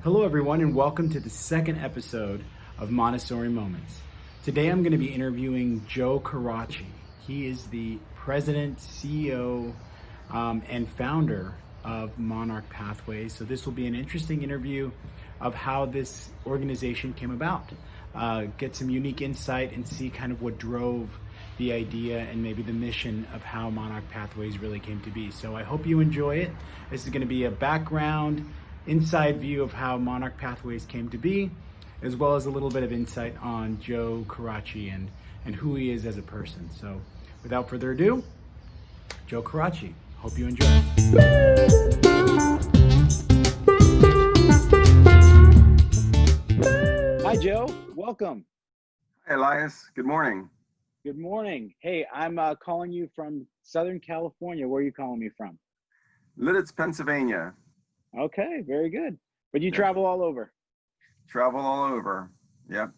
Hello, everyone, and welcome to the second episode of Montessori Moments. Today I'm going to be interviewing Joe Caracci. He is the president, CEO, and founder of Monarch Pathways. So this will be an interesting interview of how this organization came about. Get some unique insight and see kind of what drove the idea and maybe the mission of how Monarch Pathways really came to be. So I hope you enjoy it. This is going to be a background, inside view of how Monarch Pathways came to be, as well as a little bit of insight on Joe Caracci and who he is as a person. So without further ado, Joe Caracci. Hope you enjoy. Hi, Joe. Welcome. Hi, Elias. Good morning. Good morning. Hey, I'm calling you from Southern California. Where are you calling me from? Lidditz, Pennsylvania. Okay, very good. But you Yep. travel all over. Travel all over. Yep.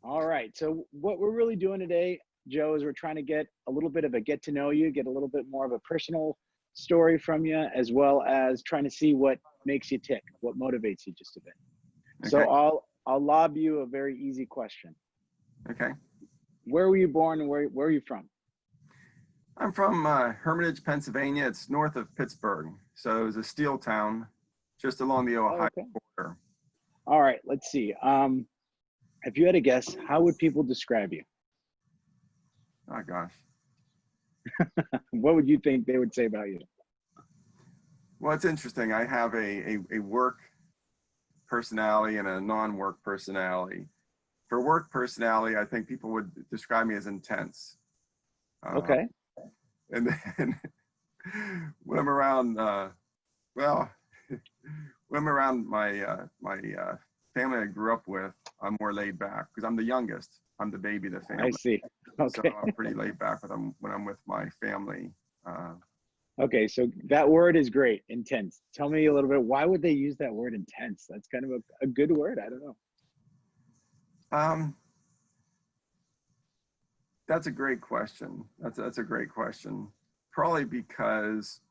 All right. So what we're really doing today, Joe, is we're trying to get a little bit of a get to know you, get a little bit more of a personal story from you, as well as trying to see what makes you tick, what motivates you just a bit. Okay. So I'll lob you a very easy question. Okay. Where were you born and where are you from? I'm from Hermitage, Pennsylvania. It's north of Pittsburgh. So it's a steel town just along the Ohio border. All right. Let's see. If you had to guess, how would people describe you? Oh, gosh. What would you think they would say about you? Well, it's interesting. I have a work personality and a non-work personality. For work personality, I think people would describe me as intense. Okay. And then when I'm around, when I'm around my family I grew up with, I'm more laid back because I'm the youngest. I'm the baby of the family. I see. Okay. So I'm pretty laid back when I'm with my family. Okay, so that word is great, intense. Tell me a little bit, why would they use that word intense? That's kind of a good word. I don't know. That's a great question. That's a great question. Probably because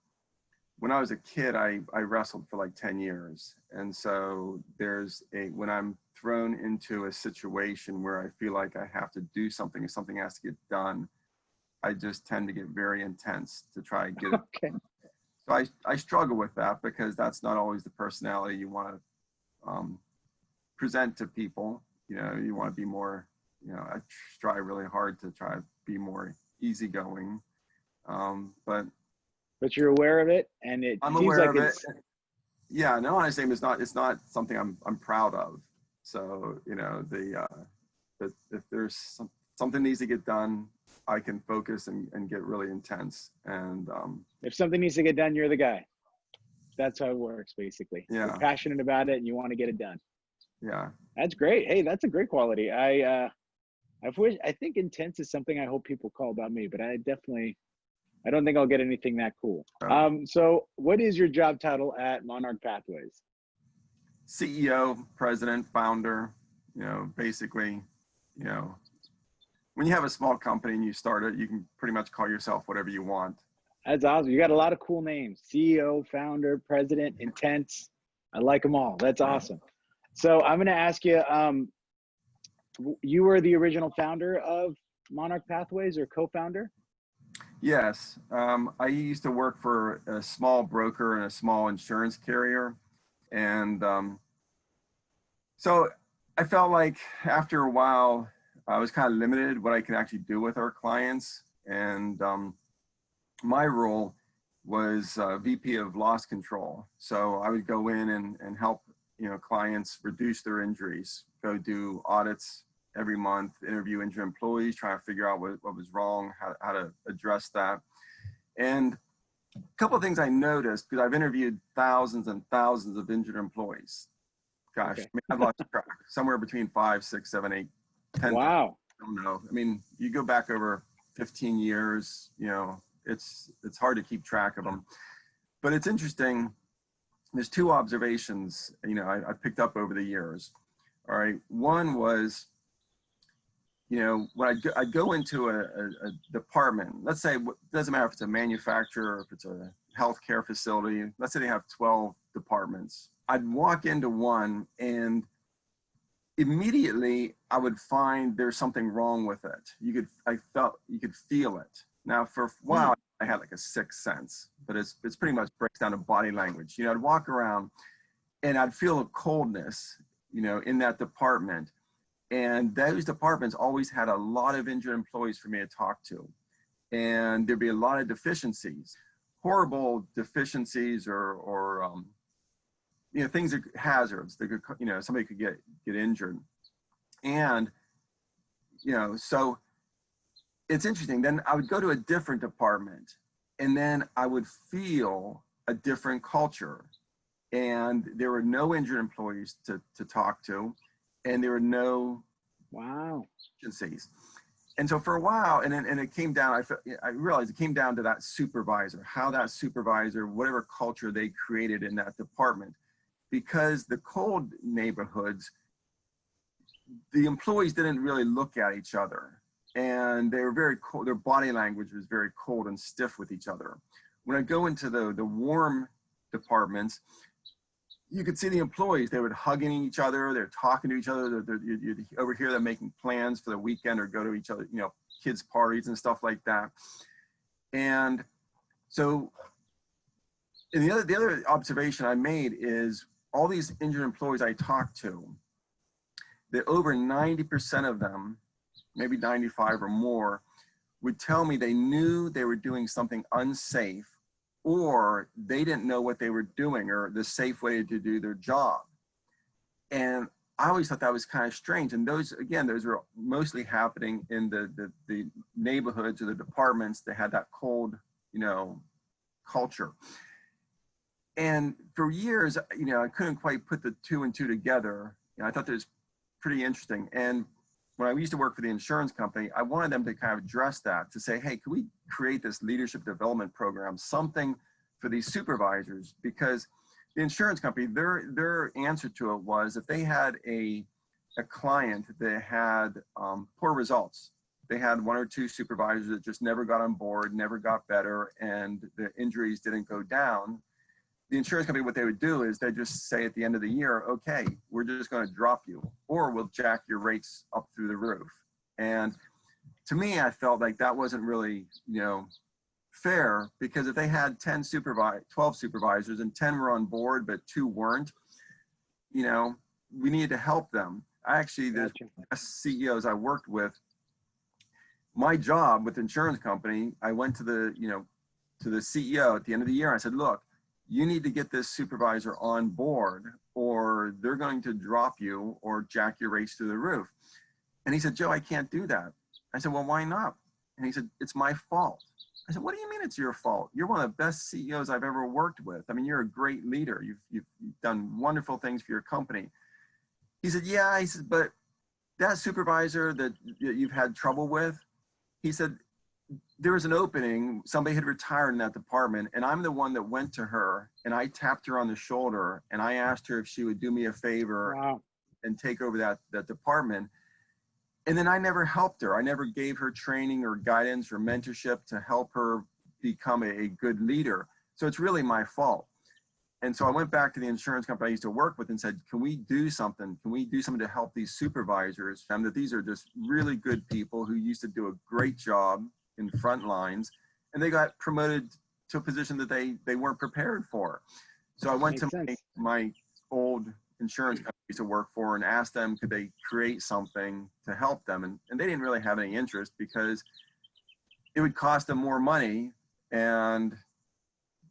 when I was a kid, I wrestled for like 10 years. And so when I'm thrown into a situation where I feel like I have to do something, if something has to get done, I just tend to get very intense to try and get it. Okay. So I struggle with that because that's not always the personality you want to present to people. You know, you want to be more, I strive really hard to try to be more easygoing. But you're aware of it, and it I'm seems aware like of it's it. Yeah, no, I'm saying it's not something I'm proud of. So, if there's something needs to get done, I can focus and get really intense. And if something needs to get done, you're the guy. That's how it works, basically. Yeah. You're passionate about it and you want to get it done. Yeah. That's great. Hey, that's a great quality. I think intense is something I hope people call about me, but I don't think I'll get anything that cool. So what is your job title at Monarch Pathways? CEO, president, founder, basically, when you have a small company and you start it, you can pretty much call yourself whatever you want. That's awesome. You got a lot of cool names: CEO, founder, president, intense. I like them all. That's awesome. So I'm going to ask you, you were the original founder of Monarch Pathways or co-founder? Yes. I used to work for a small broker and a small insurance carrier. And so I felt like after a while, I was kind of limited what I could actually do with our clients. And my role was VP of loss control. So I would go in and help clients reduce their injuries, go do audits every month, interview injured employees, try to figure out what was wrong, how to address that. And a couple of things I noticed, because I've interviewed thousands and thousands of injured employees. Gosh, Okay. I've lost track, somewhere between 5, 6, 7, 8, 10. Wow. I don't know. I mean, you go back over 15 years, it's hard to keep track of them. But it's interesting. There's two observations, I picked up over the years. All right. One was, when I go into a department, let's say, it doesn't matter if it's a manufacturer or if it's a healthcare facility, let's say they have 12 departments, I'd walk into one and immediately I would find there's something wrong with it. You could feel it. Now for a while I had like a sixth sense, but it's pretty much breaks down to body language. You know, I'd walk around and I'd feel a coldness, you know, in that department. And those departments always had a lot of injured employees for me to talk to. And there'd be a lot of deficiencies, horrible deficiencies or you know, things that hazards that could, you know, somebody could get injured. And, you know, so it's interesting. Then I would go to a different department and then I would feel a different culture. And there were no injured employees to talk to, and there were no agencies. And so for a while, and it came down, I realized it came down to that supervisor, how that supervisor, whatever culture they created in that department. Because the cold neighborhoods, the employees didn't really look at each other. And they were very cold, their body language was very cold and stiff with each other. When I go into the warm departments, you could see the employees, they were hugging each other, they're talking to each other, you'd overhear them making plans for the weekend or go to each other, you know, kids' parties and stuff like that. And so, and the other observation I made is all these injured employees I talked to, that over 90% of them, maybe 95 or more, would tell me they knew they were doing something unsafe, or they didn't know what they were doing or the safe way to do their job. And I always thought that was kind of strange. And those, again, those were mostly happening in the neighborhoods or the departments that had that cold, you know, culture. And for years, you know, I couldn't quite put the two and two together. You know, I thought that was pretty interesting. And when I used to work for the insurance company, I wanted them to kind of address that, to say, hey, can we create this leadership development program, something for these supervisors? Because the insurance company, their answer to it was, if they had a client that had poor results, they had one or two supervisors that just never got on board, never got better, and the injuries didn't go down, the insurance company, what they would do is they just say at the end of the year, okay, we're just going to drop you, or we'll jack your rates up through the roof. And to me, I felt like that wasn't really, you know, fair, because if they had 12 supervisors and 10 were on board, but 2 weren't, you know, we needed to help them. I actually, the CEOs I worked with, my job with the insurance company, I went to the, you know, to the CEO at the end of the year. I said, look, you need to get this supervisor on board, or they're going to drop you or jack your rates through the roof. And he said, Joe, I can't do that. I said, well, why not? And he said, it's my fault. I said, what do you mean it's your fault? You're one of the best CEOs I've ever worked with. I mean, you're a great leader. You've done wonderful things for your company. He said, yeah. He said, but that supervisor that you've had trouble with, he said, there was an opening, somebody had retired in that department, and I'm the one that went to her and I tapped her on the shoulder and I asked her if she would do me a favor and take over that department. And then I never helped her. I never gave her training or guidance or mentorship to help her become a good leader. So it's really my fault. And so I went back to the insurance company I used to work with and said, can we do something? Can we do something to help these supervisors? Found that these are just really good people who used to do a great job in front lines, and they got promoted to a position that they weren't prepared for. So I went to my old insurance company I used to work for and asked them, could they create something to help them? And they didn't really have any interest, because it would cost them more money. And,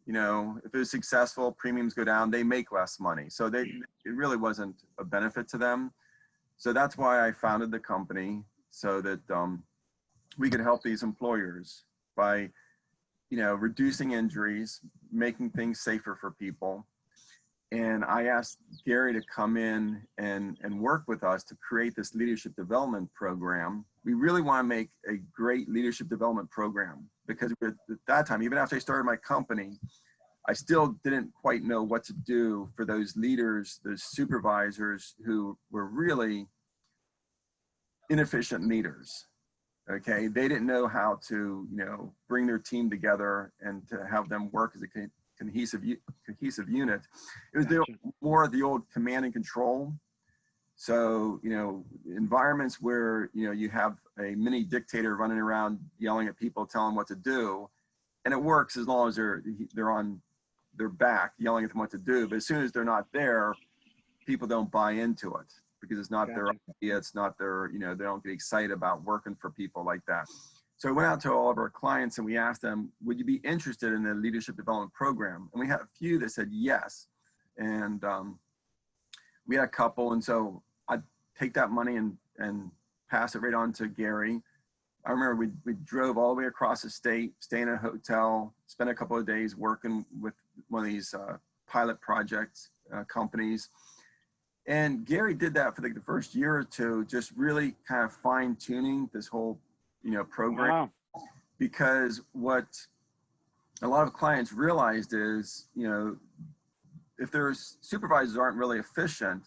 you know, if it was successful, premiums go down, they make less money. So it really wasn't a benefit to them. So that's why I founded the company, so that we could help these employers by, you know, reducing injuries, making things safer for people. And I asked Gary to come in and work with us to create this leadership development program. We really want to make a great leadership development program, because at that time, even after I started my company, I still didn't quite know what to do for those leaders, those supervisors who were really inefficient leaders. Okay, they didn't know how to, you know, bring their team together and to have them work as a cohesive unit. It was Gotcha. more of the old command and control. So, environments where, you have a mini dictator running around yelling at people, telling what to do. And it works as long as they're on their back yelling at them what to do. But as soon as they're not there, people don't buy into it because it's not their idea. It's not their, they don't get excited about working for people like that. So I went out to all of our clients and we asked them, would you be interested in the leadership development program? And we had a few that said yes. And we had a couple. And so I'd take that money and pass it right on to Gary. I remember we drove all the way across the state, staying in a hotel, spent a couple of days working with one of these pilot projects companies. And Gary did that for the first year or two, just really kind of fine tuning this whole, program. Wow. Because what a lot of clients realized is, if their supervisors aren't really efficient,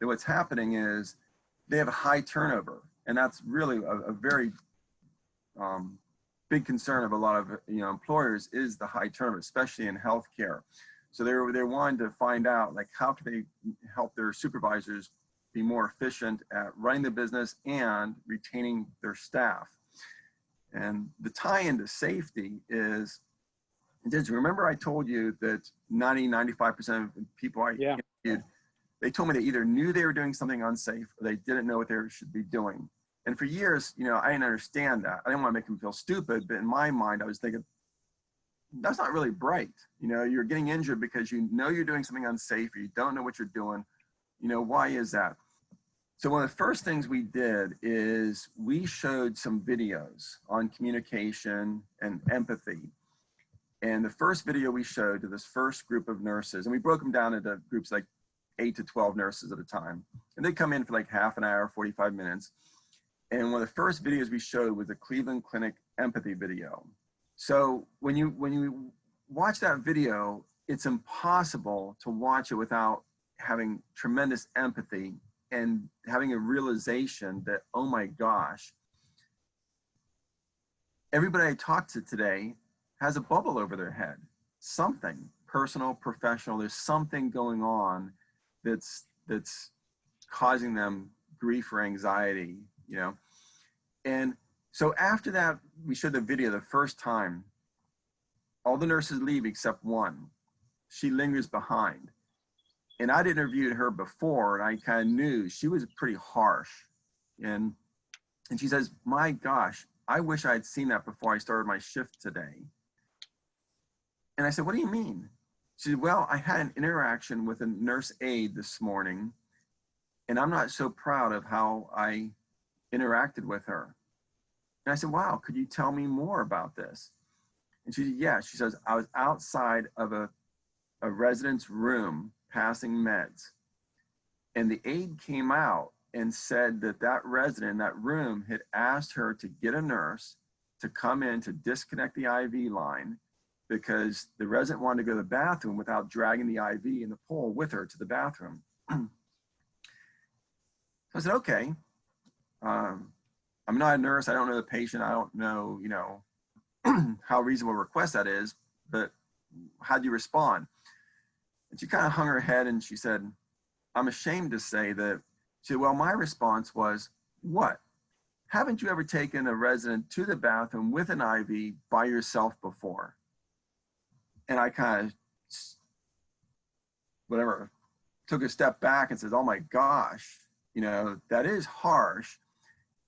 then what's happening is they have a high turnover. And that's really a very big concern of a lot of employers is the high turnover, especially in healthcare. So they're wanting to find out, like, how can they help their supervisors be more efficient at running the business and retaining their staff. And the tie into safety is, remember I told you that 95% of people I interviewed, they told me they either knew they were doing something unsafe or they didn't know what they should be doing. And for years, I didn't understand that. I didn't want to make them feel stupid, but in my mind, I was thinking, that's not really bright. You're getting injured because you're doing something unsafe or you don't know what you're doing. Why is that? So one of the first things we did is we showed some videos on communication and empathy. And the first video we showed to this first group of nurses, and we broke them down into groups like 8 to 12 nurses at a time. And they come in for like half an hour, 45 minutes. And one of the first videos we showed was the Cleveland Clinic empathy video. So when you watch that video, it's impossible to watch it without having tremendous empathy and having a realization that, oh my gosh, everybody I talked to today has a bubble over their head. Something, personal, professional, there's something going on that's causing them grief or anxiety, And so after that, we showed the video the first time. All the nurses leave except one. She lingers behind. And I'd interviewed her before, and I kind of knew she was pretty harsh. And she says, my gosh, I wish I had seen that before I started my shift today. And I said, what do you mean? She said, well, I had an interaction with a nurse aide this morning, and I'm not so proud of how I interacted with her. And I said, wow, could you tell me more about this? And she said, yeah. She says, I was outside of a resident's room passing meds. And the aide came out and said that resident in that room had asked her to get a nurse to come in to disconnect the IV line because the resident wanted to go to the bathroom without dragging the IV in the pole with her to the bathroom. So I said, okay. I'm not a nurse. I don't know the patient. I don't know, how reasonable a request that is, but how do you respond? And she kind of hung her head and she said, I'm ashamed to say that. She said, well, my response was, what? Haven't you ever taken a resident to the bathroom with an IV by yourself before? And I kind of, took a step back and says, oh my gosh, that is harsh.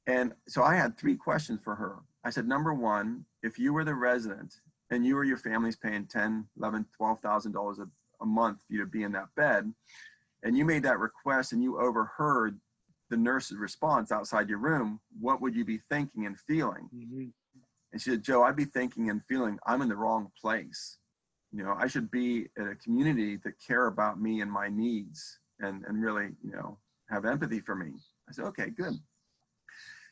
And so I had 3 questions for her. I said, number one, if you were the resident and you or your family's paying $10,000, $11,000, $12,000 a month for you to be in that bed, and you made that request and you overheard the nurse's response outside your room, what would you be thinking and feeling? Mm-hmm. And she said, Joe, I'd be thinking and feeling I'm in the wrong place. I should be at a community that care about me and my needs and really, have empathy for me. I said, okay, good.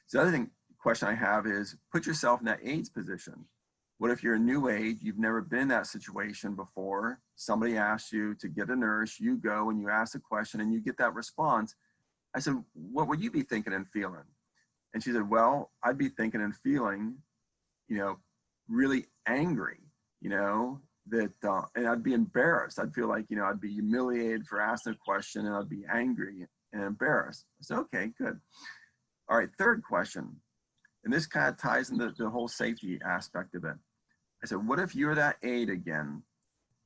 So the other question I have is put yourself in that aide's position. What if you're a new aide, you've never been in that situation before, somebody asks you to get a nurse, you go and you ask a question and you get that response. I said, what would you be thinking and feeling? And she said, well, I'd be thinking and feeling, really angry, that, and I'd be embarrassed. I'd feel like, I'd be humiliated for asking a question, and I'd be angry and embarrassed. I said, okay, good. All right, third question. And this kind of ties into the whole safety aspect of it. I said, what if you're that aide again,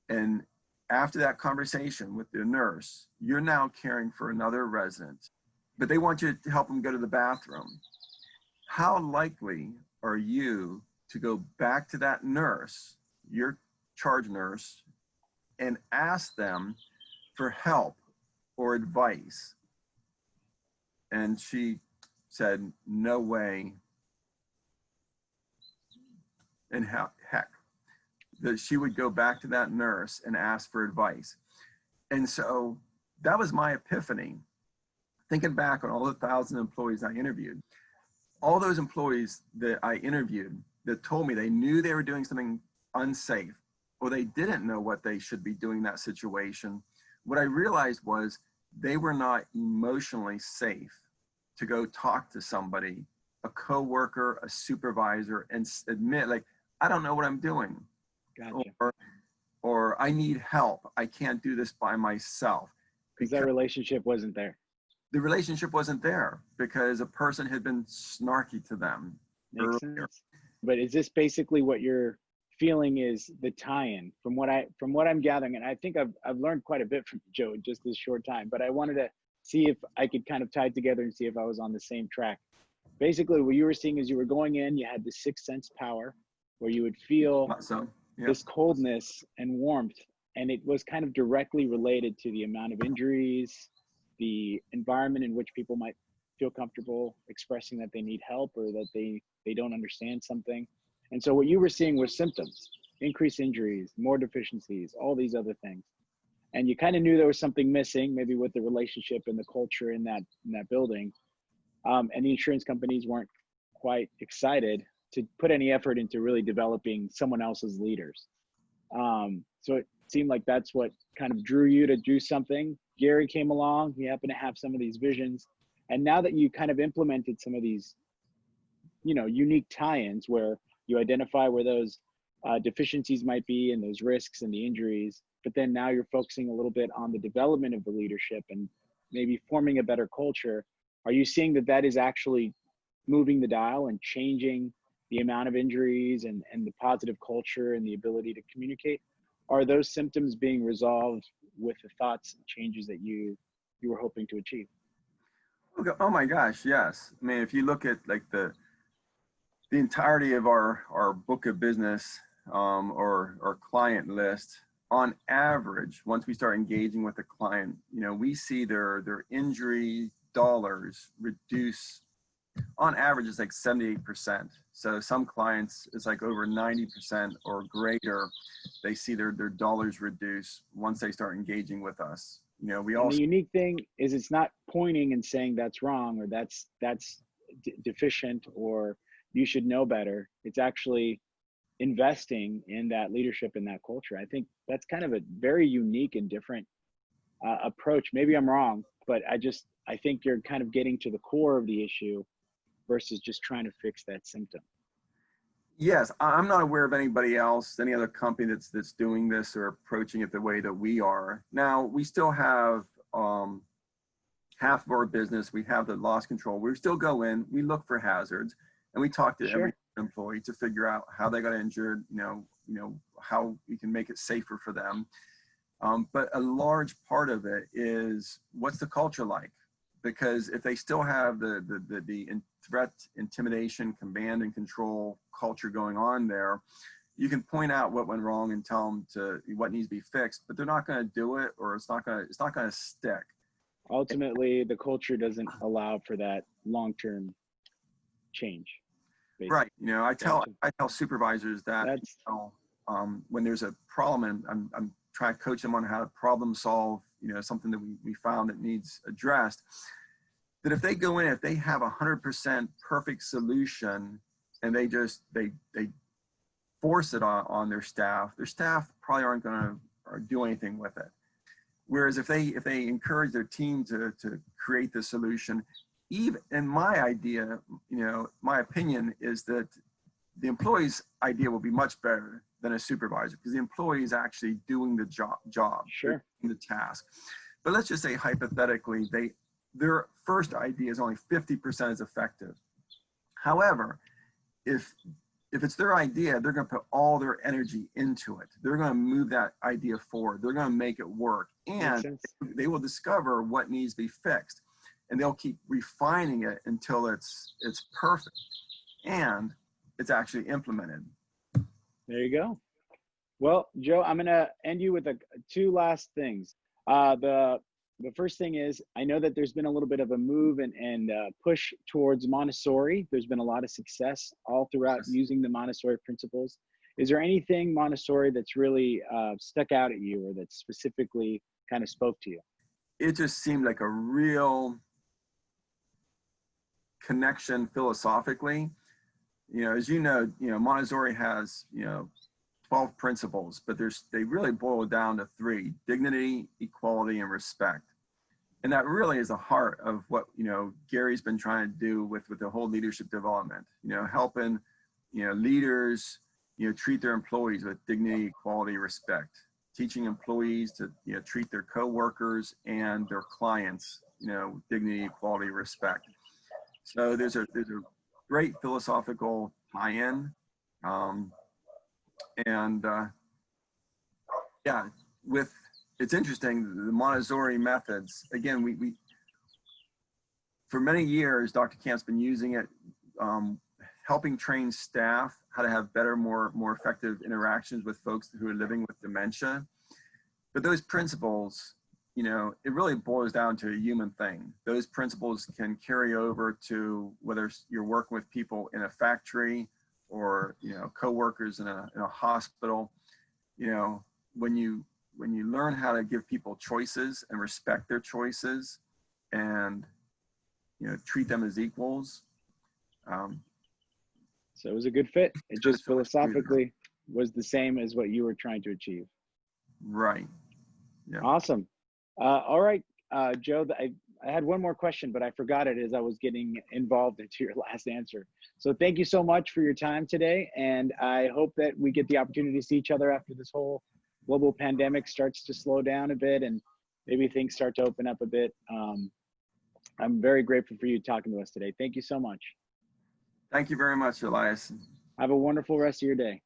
and after that conversation with the nurse, you're now caring for another resident, but they want you to help them go to the bathroom. How likely are you to go back to that nurse, your charge nurse, and ask them for help or advice? And she said, no way in heck that she would go back to that nurse and ask for advice. And so that was my epiphany. Thinking back on all the 1,000 employees I interviewed, all those employees that I interviewed that told me they knew they were doing something unsafe, or they didn't know what they should be doing in that situation, what I realized was they were not emotionally safe to go talk to somebody, a coworker, a supervisor, and admit, like, I don't know what I'm doing. Gotcha. Or I need help. I can't do this by myself. Because that relationship wasn't there. The relationship wasn't there because a person had been snarky to them Makes earlier. sense. But is this basically what you're feeling is the tie-in from what I'm gathering? And I think I've learned quite a bit from Joe in just this short time, but I wanted to see if I could kind of tie it together and see if I was on the same track. Basically, what you were seeing is you were going in, you had the sixth sense power where you would feel this coldness and warmth, and it was kind of directly related to the amount of injuries, the environment in which people might feel comfortable expressing that they need help or that they don't understand something. And so what you were seeing were symptoms, increased injuries, more deficiencies, all these other things. And you kind of knew there was something missing, maybe with the relationship and the culture in that building. And the insurance companies weren't quite excited to put any effort into really developing someone else's leaders. So it seemed like that's what kind of drew you to do something. Gary came along, he happened to have some of these visions. And now that you kind of implemented some of these, unique tie-ins where you identify where those deficiencies might be and those risks and the injuries, but then now you're focusing a little bit on the development of the leadership and maybe forming a better culture. Are you seeing that is actually moving the dial and changing the amount of injuries and the positive culture and the ability to communicate? Are those symptoms being resolved with the thoughts and changes that you were hoping to achieve? Okay. Oh my gosh, yes. I mean, if you look at like the entirety of our book of business or client list, on average, once we start engaging with the client, we see their injury dollars reduce. On average, it's like 78%. So some clients, it's like over 90% or greater. They see their dollars reduce once they start engaging with us. The unique thing is it's not pointing and saying that's wrong or that's deficient or you should know better. It's actually investing in that leadership and that culture. I think that's kind of a very unique and different approach. Maybe I'm wrong, but I think you're kind of getting to the core of the issue versus just trying to fix that symptom. Yes, I'm not aware of anybody else, any other company that's doing this or approaching it the way that we are. Now, we still have half of our business, we have the loss control. We still go in, we look for hazards, and we talk to every employee to figure out how they got injured, how we can make it safer for them. But a large part of it is what's the culture like? Because if they still have the threat, intimidation, command and control culture going on there, you can point out what went wrong and tell them what needs to be fixed, but they're not going to do it, or it's not going to stick. Ultimately, the culture doesn't allow for that long-term change. Basically. Right. I tell supervisors that when there's a problem, and I'm trying to coach them on how to problem solve, something that we found that needs addressed, that if they go in, if they have 100% perfect solution and they force it on their staff probably aren't going to do anything with it. Whereas if they encourage their team to create the solution, even in my idea, my opinion is that the employee's idea will be much better than a supervisor, because the employee is actually doing the job, Sure. the task. But let's just say hypothetically, their first idea is only 50% as effective. However, if it's their idea, they're going to put all their energy into it. They're going to move that idea forward. They're going to make it work, and they will discover what needs to be fixed, and they'll keep refining it until it's perfect and it's actually implemented. There you go. Well, Joe, I'm going to end you with two last things. The first thing is, I know that there's been a little bit of a move and push towards Montessori. There's been a lot of success all throughout using the Montessori principles. Is there anything Montessori that's really stuck out at you, or that specifically kind of spoke to you? It just seemed like a real connection philosophically. As you know, Montessori has, 12 principles, but they really boil down to 3: dignity, equality, and respect. And that really is the heart of what, Gary's been trying to do with the whole leadership development, helping, leaders, treat their employees with dignity, equality, respect, teaching employees to, treat their coworkers and their clients, dignity, equality, respect. So there's a great philosophical tie-in. It's interesting, the Montessori methods, again, we for many years, Dr. Camp's been using it, helping train staff how to have better, more effective interactions with folks who are living with dementia. But those principles, it really boils down to a human thing. Those principles can carry over to whether you're working with people in a factory or, coworkers in a hospital. When you learn how to give people choices and respect their choices and, treat them as equals. So it was a good fit. It just philosophically was the same as what you were trying to achieve. Right. Yeah. Awesome. All right, Joe, I had one more question, but I forgot it as I was getting involved into your last answer. So thank you so much for your time today. And I hope that we get the opportunity to see each other after this whole global pandemic starts to slow down a bit and maybe things start to open up a bit. I'm very grateful for you talking to us today. Thank you so much. Thank you very much, Elias. Have a wonderful rest of your day.